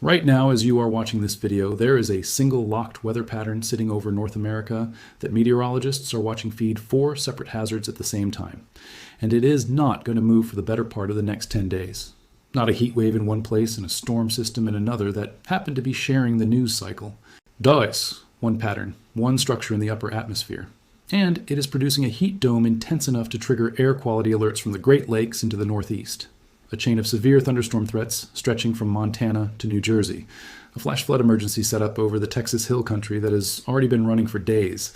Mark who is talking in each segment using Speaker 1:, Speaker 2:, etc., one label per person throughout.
Speaker 1: Right now, as you are watching this video, there is a single locked weather pattern sitting over North America that meteorologists are watching feed 4 separate hazards at the same time. And it is not going to move for the better part of the next 10 days. Not a heat wave in one place and a storm system in another that happen to be sharing the news cycle. DOIS, one pattern, one structure in the upper atmosphere. And it is producing a heat dome intense enough to trigger air quality alerts from the Great Lakes into the Northeast. A chain of severe thunderstorm threats stretching from Montana to New Jersey. A flash flood emergency set up over the Texas Hill Country that has already been running for days.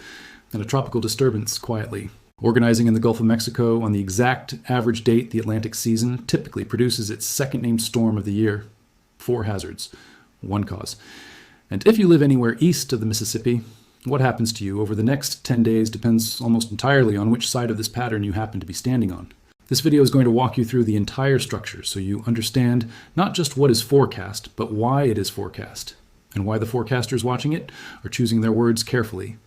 Speaker 1: And a tropical disturbance quietly organizing in the Gulf of Mexico on the exact average date the Atlantic season typically produces its second named storm of the year. 4 hazards, one cause. And if you live anywhere east of the Mississippi, what happens to you over the next 10 days depends almost entirely on which side of this pattern you happen to be standing on. This video is going to walk you through the entire structure so you understand not just what is forecast, but why it is forecast, and why the forecasters watching it are choosing their words carefully.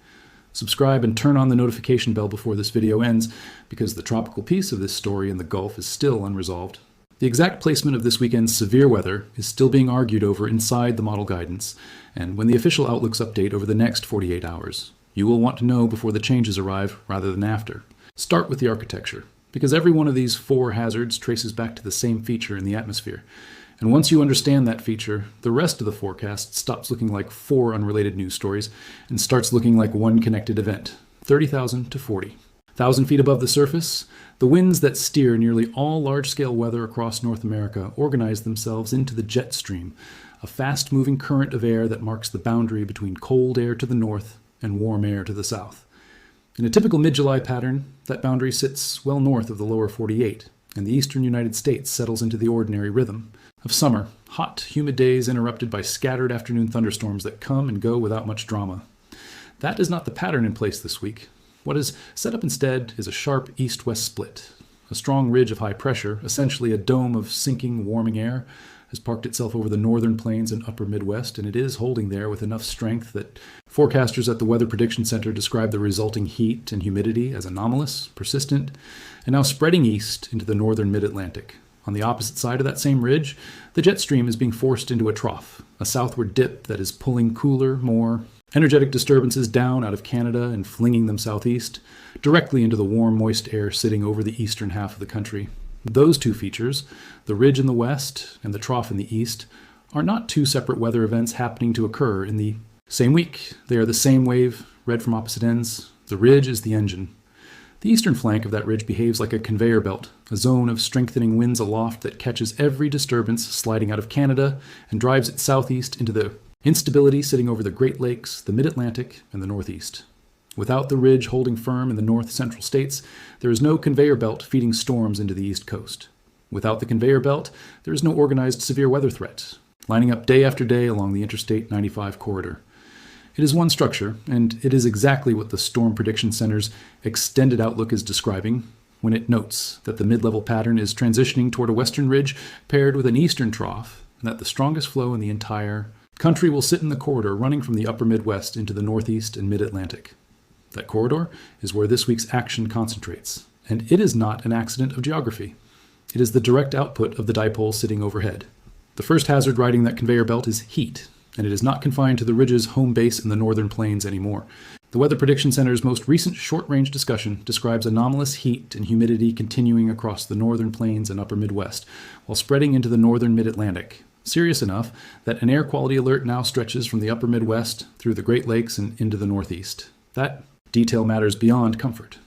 Speaker 1: Subscribe and turn on the notification bell before this video ends, because the tropical piece of this story in the Gulf is still unresolved. The exact placement of this weekend's severe weather is still being argued over inside the model guidance, and when the official outlooks update over the next 48 hours, you will want to know before the changes arrive rather than after. Start with the architecture, because every one of these 4 hazards traces back to the same feature in the atmosphere. And once you understand that feature, the rest of the forecast stops looking like 4 unrelated news stories and starts looking like one connected event, 30,000 to 40. 1,000 feet above the surface, the winds that steer nearly all large-scale weather across North America organize themselves into the jet stream, a fast-moving current of air that marks the boundary between cold air to the north and warm air to the south. In a typical mid-July pattern, that boundary sits well north of the lower 48, and the eastern United States settles into the ordinary rhythm of summer, hot, humid days interrupted by scattered afternoon thunderstorms that come and go without much drama. That is not the pattern in place this week. What is set up instead is a sharp east-west split. A strong ridge of high pressure, essentially a dome of sinking, warming air, has parked itself over the northern plains and upper Midwest, and it is holding there with enough strength that forecasters at the Weather Prediction Center describe the resulting heat and humidity as anomalous, persistent, and now spreading east into the northern mid-Atlantic. On the opposite side of that same ridge, the jet stream is being forced into a trough, a southward dip that is pulling cooler, more energetic disturbances down out of Canada and flinging them southeast, directly into the warm, moist air sitting over the eastern half of the country. Those 2 features, the ridge in the west and the trough in the east, are not 2 separate weather events happening to occur in the same week. They are the same wave, read from opposite ends. The ridge is the engine. The eastern flank of that ridge behaves like a conveyor belt, a zone of strengthening winds aloft that catches every disturbance sliding out of Canada and drives it southeast into the instability sitting over the Great Lakes, the mid-Atlantic, and the Northeast. Without the ridge holding firm in the north-central states, there is no conveyor belt feeding storms into the East Coast. Without the conveyor belt, there is no organized severe weather threat, lining up day after day along the Interstate 95 corridor. It is one structure, and it is exactly what the Storm Prediction Center's extended outlook is describing when it notes that the mid-level pattern is transitioning toward a western ridge paired with an eastern trough, and that the strongest flow in the entire country will sit in the corridor running from the upper Midwest into the Northeast and mid-Atlantic. That corridor is where this week's action concentrates, and it is not an accident of geography. It is the direct output of the dipole sitting overhead. The first hazard riding that conveyor belt is heat, and it is not confined to the ridge's home base in the northern plains anymore. The Weather Prediction Center's most recent short-range discussion describes anomalous heat and humidity continuing across the northern plains and upper Midwest, while spreading into the northern mid-Atlantic. Serious enough that an air quality alert now stretches from the upper Midwest through the Great Lakes and into the Northeast. That detail matters beyond comfort.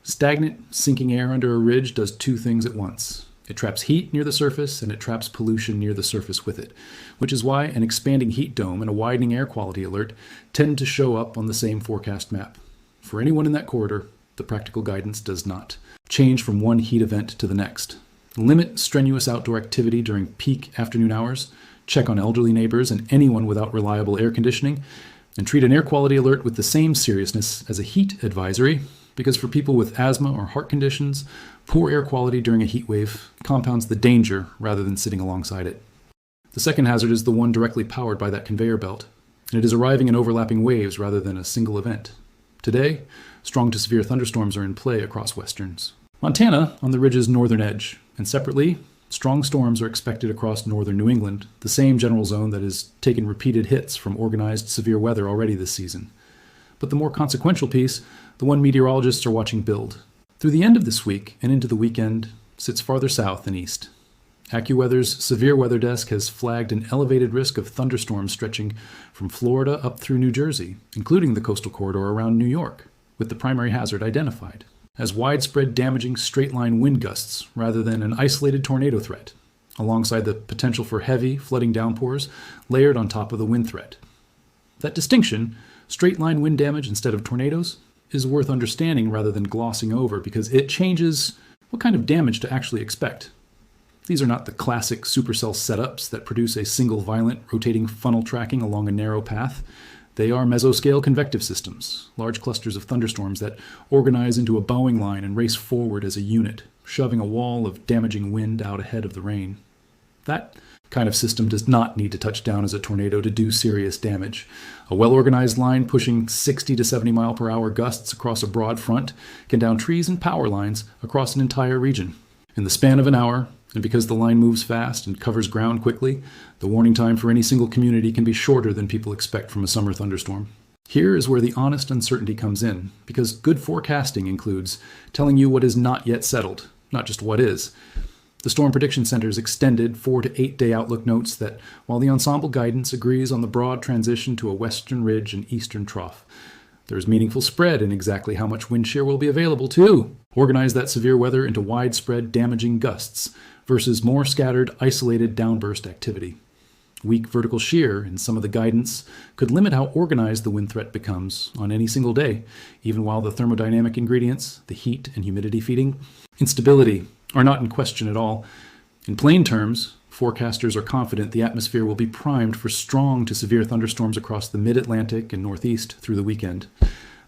Speaker 1: Stagnant, sinking air under a ridge does 2 things at once. It traps heat near the surface, and it traps pollution near the surface with it, which is why an expanding heat dome and a widening air quality alert tend to show up on the same forecast map. For anyone in that corridor, the practical guidance does not change from one heat event to the next. Limit strenuous outdoor activity during peak afternoon hours, check on elderly neighbors and anyone without reliable air conditioning, and treat an air quality alert with the same seriousness as a heat advisory, because for people with asthma or heart conditions, poor air quality during a heat wave compounds the danger rather than sitting alongside it. The second hazard is the one directly powered by that conveyor belt, and it is arriving in overlapping waves rather than a single event. Today, strong to severe thunderstorms are in play across westerns. Montana on the ridge's northern edge, and separately, Strong storms are expected across northern New England, the same general zone that has taken repeated hits from organized severe weather already this season. But the more consequential piece, the one meteorologists are watching build. Through the end of this week and into the weekend, sits farther south and east. AccuWeather's Severe Weather Desk has flagged an elevated risk of thunderstorms stretching from Florida up through New Jersey, including the coastal corridor around New York, with the primary hazard identified as widespread damaging straight-line wind gusts rather than an isolated tornado threat, alongside the potential for heavy, flooding downpours layered on top of the wind threat. That distinction, straight-line wind damage instead of tornadoes, is worth understanding rather than glossing over because it changes what kind of damage to actually expect. These are not the classic supercell setups that produce a single violent rotating funnel tracking along a narrow path. They are mesoscale convective systems, large clusters of thunderstorms that organize into a bowing line and race forward as a unit, shoving a wall of damaging wind out ahead of the rain. That kind of system does not need to touch down as a tornado to do serious damage. A well-organized line pushing 60 to 70 mile per hour gusts across a broad front can down trees and power lines across an entire region. In the span of an hour, and because the line moves fast and covers ground quickly, the warning time for any single community can be shorter than people expect from a summer thunderstorm. Here is where the honest uncertainty comes in, because good forecasting includes telling you what is not yet settled, not just what is. The Storm Prediction Center's extended 4 to 8 day outlook notes that while the ensemble guidance agrees on the broad transition to a western ridge and eastern trough, there is meaningful spread in exactly how much wind shear will be available to organize that severe weather into widespread damaging gusts versus more scattered, isolated downburst activity. Weak vertical shear in some of the guidance could limit how organized the wind threat becomes on any single day, even while the thermodynamic ingredients, the heat and humidity feeding, instability, are not in question at all. In plain terms, forecasters are confident the atmosphere will be primed for strong to severe thunderstorms across the mid-Atlantic and Northeast through the weekend.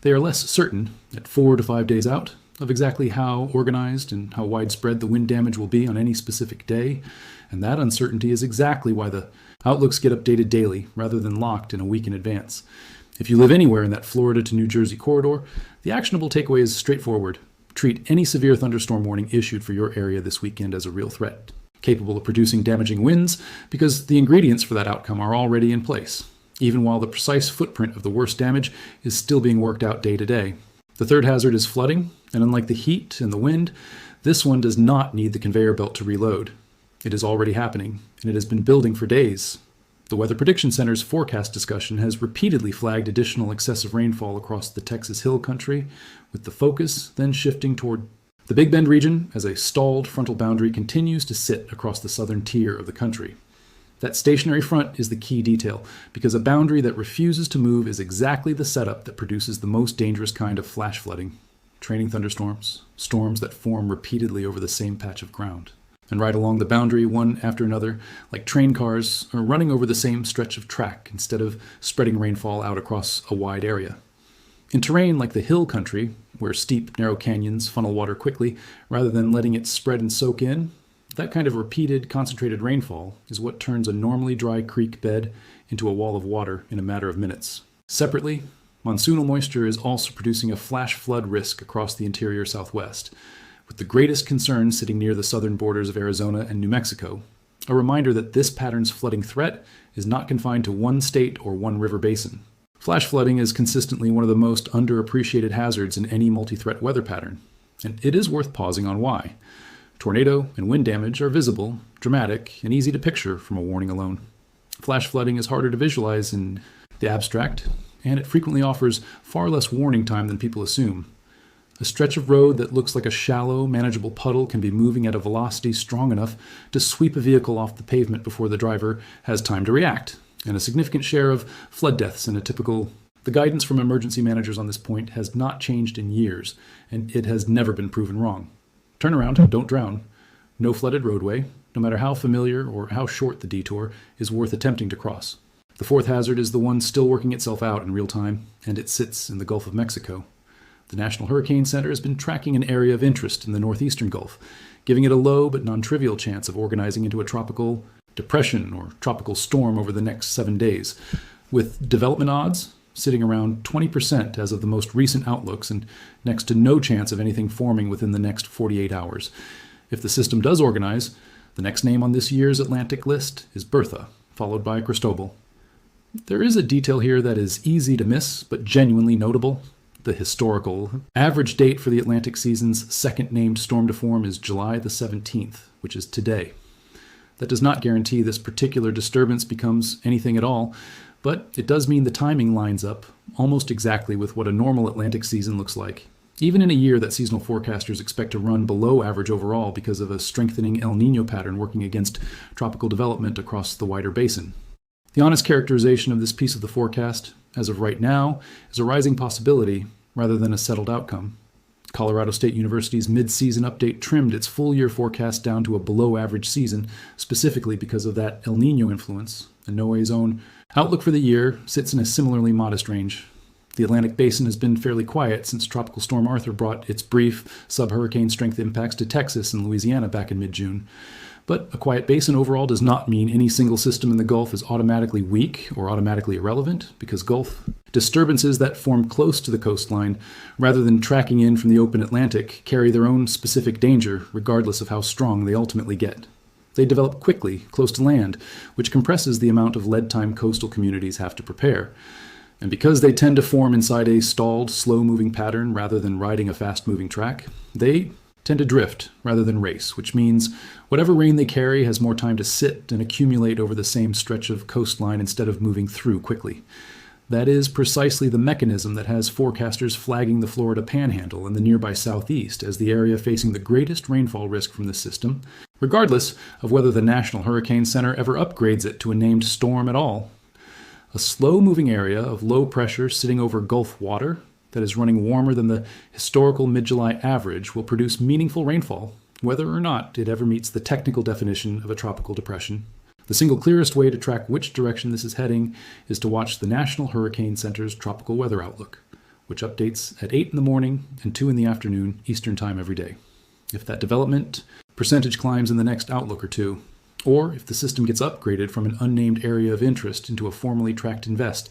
Speaker 1: They are less certain, at 4 to 5 days out, of exactly how organized and how widespread the wind damage will be on any specific day, and that uncertainty is exactly why the outlooks get updated daily rather than locked in a week in advance. If you live anywhere in that Florida to New Jersey corridor, the actionable takeaway is straightforward. Treat any severe thunderstorm warning issued for your area this weekend as a real threat, capable of producing damaging winds because the ingredients for that outcome are already in place, even while the precise footprint of the worst damage is still being worked out day to day. The third hazard is flooding, and unlike the heat and the wind, this one does not need the conveyor belt to reload. It is already happening, and it has been building for days. The Weather Prediction Center's forecast discussion has repeatedly flagged additional excessive rainfall across the Texas Hill Country, with the focus then shifting toward the Big Bend region as a stalled frontal boundary continues to sit across the southern tier of the country. That stationary front is the key detail, because a boundary that refuses to move is exactly the setup that produces the most dangerous kind of flash flooding, training thunderstorms, storms that form repeatedly over the same patch of ground. And right along the boundary, one after another, like train cars, are running over the same stretch of track instead of spreading rainfall out across a wide area. In terrain like the hill country, where steep, narrow canyons funnel water quickly rather than letting it spread and soak in, that kind of repeated, concentrated rainfall is what turns a normally dry creek bed into a wall of water in a matter of minutes. Separately, monsoonal moisture is also producing a flash flood risk across the interior Southwest, with the greatest concern sitting near the southern borders of Arizona and New Mexico. A reminder that this pattern's flooding threat is not confined to one state or one river basin. Flash flooding is consistently one of the most underappreciated hazards in any multi-threat weather pattern, and it is worth pausing on why. Tornado and wind damage are visible, dramatic, and easy to picture from a warning alone. Flash flooding is harder to visualize in the abstract, and it frequently offers far less warning time than people assume. A stretch of road that looks like a shallow, manageable puddle can be moving at a velocity strong enough to sweep a vehicle off the pavement before the driver has time to react, and a significant share of flood deaths in a typical... The guidance from emergency managers on this point has not changed in years, and it has never been proven wrong. Turn around, don't drown. No flooded roadway, no matter how familiar or how short the detour, is worth attempting to cross. The fourth hazard is the one still working itself out in real time, and it sits in the Gulf of Mexico. The National Hurricane Center has been tracking an area of interest in the northeastern Gulf, giving it a low but non-trivial chance of organizing into a tropical depression or tropical storm over the next 7 days, with development odds sitting around 20% as of the most recent outlooks and next to no chance of anything forming within the next 48 hours. If the system does organize, The next name on this year's Atlantic list is Bertha, followed by Cristobal. There is a detail here that is easy to miss, but genuinely notable. The historical average date for the Atlantic season's second named storm to form is July the 17th, which is today. That does not guarantee this particular disturbance becomes anything at all, but it does mean the timing lines up almost exactly with what a normal Atlantic season looks like, even in a year that seasonal forecasters expect to run below average overall because of a strengthening El Niño pattern working against tropical development across the wider basin. The honest characterization of this piece of the forecast, as of right now, is a rising possibility rather than a settled outcome. Colorado State University's mid-season update trimmed its full-year forecast down to a below-average season, specifically because of that El Niño influence, and NOAA's own outlook for the year sits in a similarly modest range. The Atlantic Basin has been fairly quiet since Tropical Storm Arthur brought its brief sub-hurricane strength impacts to Texas and Louisiana back in mid-June. But a quiet basin overall does not mean any single system in the Gulf is automatically weak or automatically irrelevant, because Gulf disturbances that form close to the coastline, rather than tracking in from the open Atlantic, carry their own specific danger, regardless of how strong they ultimately get. They develop quickly, close to land, which compresses the amount of lead time coastal communities have to prepare. And because they tend to form inside a stalled, slow-moving pattern rather than riding a fast-moving track, they tend to drift rather than race, which means whatever rain they carry has more time to sit and accumulate over the same stretch of coastline instead of moving through quickly. That is precisely the mechanism that has forecasters flagging the Florida Panhandle and the nearby southeast as the area facing the greatest rainfall risk from the system, regardless of whether the National Hurricane Center ever upgrades it to a named storm at all. A slow-moving area of low pressure sitting over Gulf water that is running warmer than the historical mid-July average will produce meaningful rainfall, whether or not it ever meets the technical definition of a tropical depression. The single clearest way to track which direction this is heading is to watch the National Hurricane Center's tropical weather outlook, which updates at 8 in the morning and 2 in the afternoon Eastern Time every day. If that development percentage climbs in the next outlook or two, or if the system gets upgraded from an unnamed area of interest into a formally tracked invest,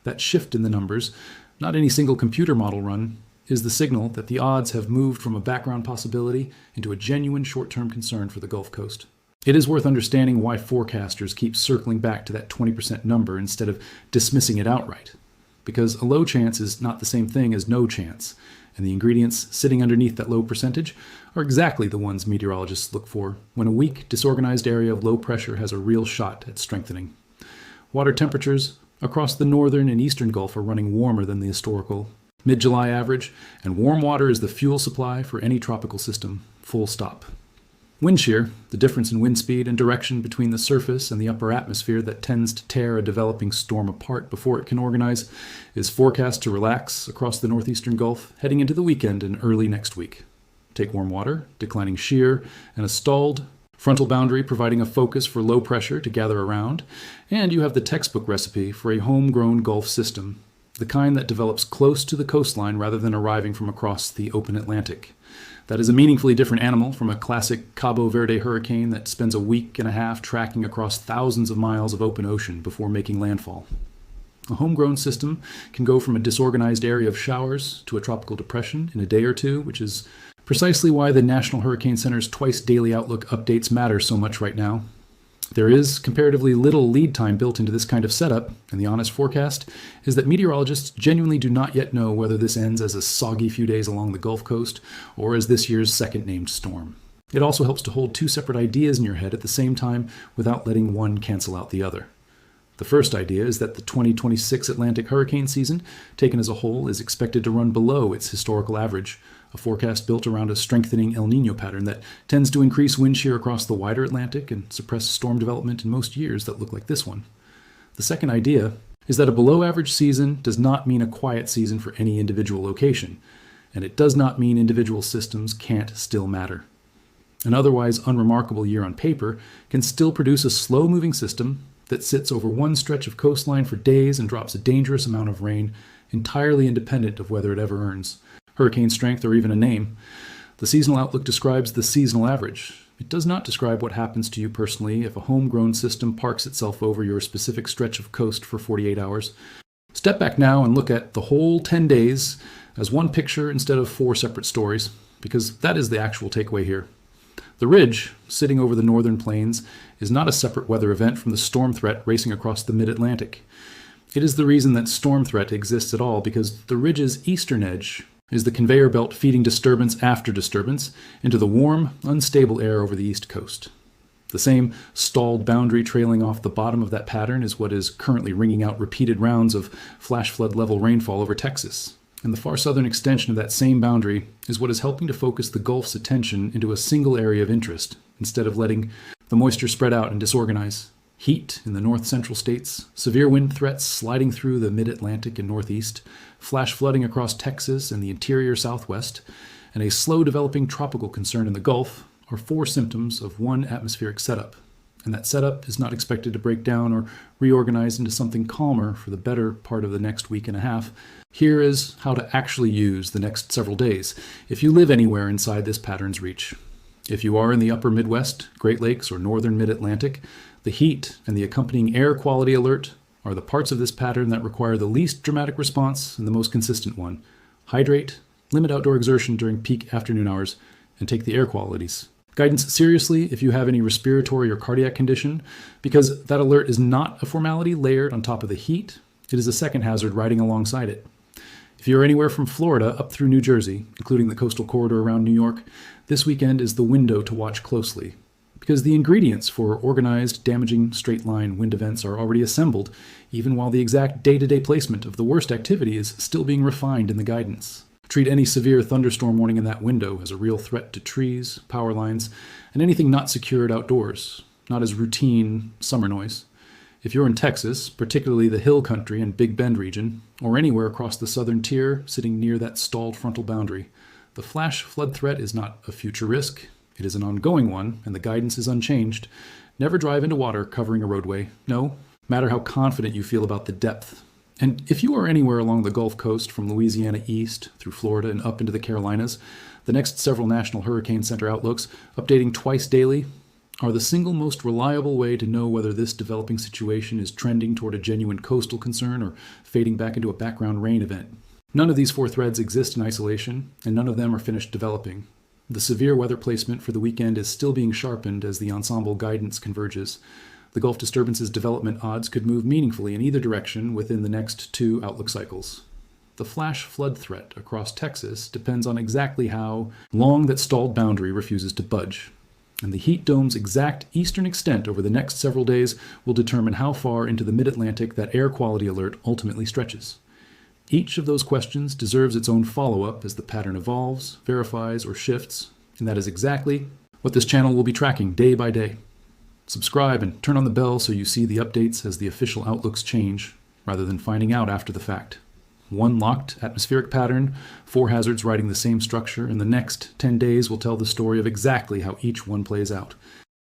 Speaker 1: that shift in the numbers, not any single computer model run, is the signal that the odds have moved from a background possibility into a genuine short-term concern for the Gulf Coast. It is worth understanding why forecasters keep circling back to that 20% number instead of dismissing it outright. Because a low chance is not the same thing as no chance, and the ingredients sitting underneath that low percentage are exactly the ones meteorologists look for when a weak, disorganized area of low pressure has a real shot at strengthening. Water temperatures across the northern and eastern Gulf are running warmer than the historical mid-July average, and warm water is the fuel supply for any tropical system, full stop. Wind shear, the difference in wind speed and direction between the surface and the upper atmosphere that tends to tear a developing storm apart before it can organize, is forecast to relax across the northeastern Gulf heading into the weekend and early next week. Take warm water, declining shear, and a stalled frontal boundary providing a focus for low pressure to gather around, and you have the textbook recipe for a homegrown Gulf system, the kind that develops close to the coastline rather than arriving from across the open Atlantic. That is a meaningfully different animal from a classic Cabo Verde hurricane that spends a week and a half tracking across thousands of miles of open ocean before making landfall. A homegrown system can go from a disorganized area of showers to a tropical depression in a day or two, which is precisely why the National Hurricane Center's twice-daily outlook updates matter so much right now. There is comparatively little lead time built into this kind of setup, and the honest forecast is that meteorologists genuinely do not yet know whether this ends as a soggy few days along the Gulf Coast or as this year's second named storm. It also helps to hold two separate ideas in your head at the same time without letting one cancel out the other. The first idea is that the 2026 Atlantic hurricane season, taken as a whole, is expected to run below its historical average, a forecast built around a strengthening El Niño pattern that tends to increase wind shear across the wider Atlantic and suppress storm development in most years that look like this one. The second idea is that a below-average season does not mean a quiet season for any individual location, and it does not mean individual systems can't still matter. An otherwise unremarkable year on paper can still produce a slow-moving system that sits over one stretch of coastline for days and drops a dangerous amount of rain, entirely independent of whether it ever earns hurricane strength or even a name. The seasonal outlook describes the seasonal average. It does not describe what happens to you personally if a homegrown system parks itself over your specific stretch of coast for 48 hours. Step back now and look at the whole 10 days as one picture instead of 4 separate stories, because that is the actual takeaway here. The ridge, sitting over the northern plains, is not a separate weather event from the storm threat racing across the mid-Atlantic. It is the reason that storm threat exists at all, because the ridge's eastern edge is the conveyor belt feeding disturbance after disturbance into the warm, unstable air over the east coast. The same stalled boundary trailing off the bottom of that pattern is what is currently ringing out repeated rounds of flash flood level rainfall over Texas. And the far southern extension of that same boundary is what is helping to focus the Gulf's attention into a single area of interest, instead of letting the moisture spread out and disorganize. Heat in the north central states, severe wind threats sliding through the mid-Atlantic and northeast, flash flooding across Texas and the interior southwest, and a slow developing tropical concern in the Gulf are 4 symptoms of one atmospheric setup. And that setup is not expected to break down or reorganize into something calmer for the better part of the next week and a half. Here is how to actually use the next several days if you live anywhere inside this pattern's reach. If you are in the upper Midwest, Great Lakes, or northern mid-Atlantic, the heat and the accompanying air quality alert are the parts of this pattern that require the least dramatic response and the most consistent one. Hydrate, limit outdoor exertion during peak afternoon hours, and take the air qualities. Guidance seriously if you have any respiratory or cardiac condition, because that alert is not a formality layered on top of the heat. It is a second hazard riding alongside it. If you're anywhere from Florida up through New Jersey, including the coastal corridor around New York, this weekend is the window to watch closely, because the ingredients for organized, damaging, straight-line wind events are already assembled, even while the exact day-to-day placement of the worst activity is still being refined in the guidance. Treat any severe thunderstorm warning in that window as a real threat to trees, power lines, and anything not secured outdoors, not as routine summer noise. If you're in Texas, particularly the Hill Country and Big Bend region, or anywhere across the southern tier sitting near that stalled frontal boundary, the flash flood threat is not a future risk. It is an ongoing one, and the guidance is unchanged. Never drive into water covering a roadway. No matter how confident you feel about the depth. And if you are anywhere along the Gulf Coast from Louisiana east through Florida and up into the Carolinas, the next several National Hurricane Center outlooks, updating twice daily, are the single most reliable way to know whether this developing situation is trending toward a genuine coastal concern or fading back into a background rain event. None of these 4 threads exist in isolation, and none of them are finished developing. The severe weather placement for the weekend is still being sharpened as the ensemble guidance converges. The Gulf disturbance's development odds could move meaningfully in either direction within the next 2 outlook cycles. The flash flood threat across Texas depends on exactly how long that stalled boundary refuses to budge. And the heat dome's exact eastern extent over the next several days will determine how far into the mid-Atlantic that air quality alert ultimately stretches. Each of those questions deserves its own follow-up as the pattern evolves, verifies, or shifts, and that is exactly what this channel will be tracking day by day. Subscribe and turn on the bell so you see the updates as the official outlooks change, rather than finding out after the fact. One locked atmospheric pattern, 4 hazards riding the same structure, and the next 10 days will tell the story of exactly how each one plays out.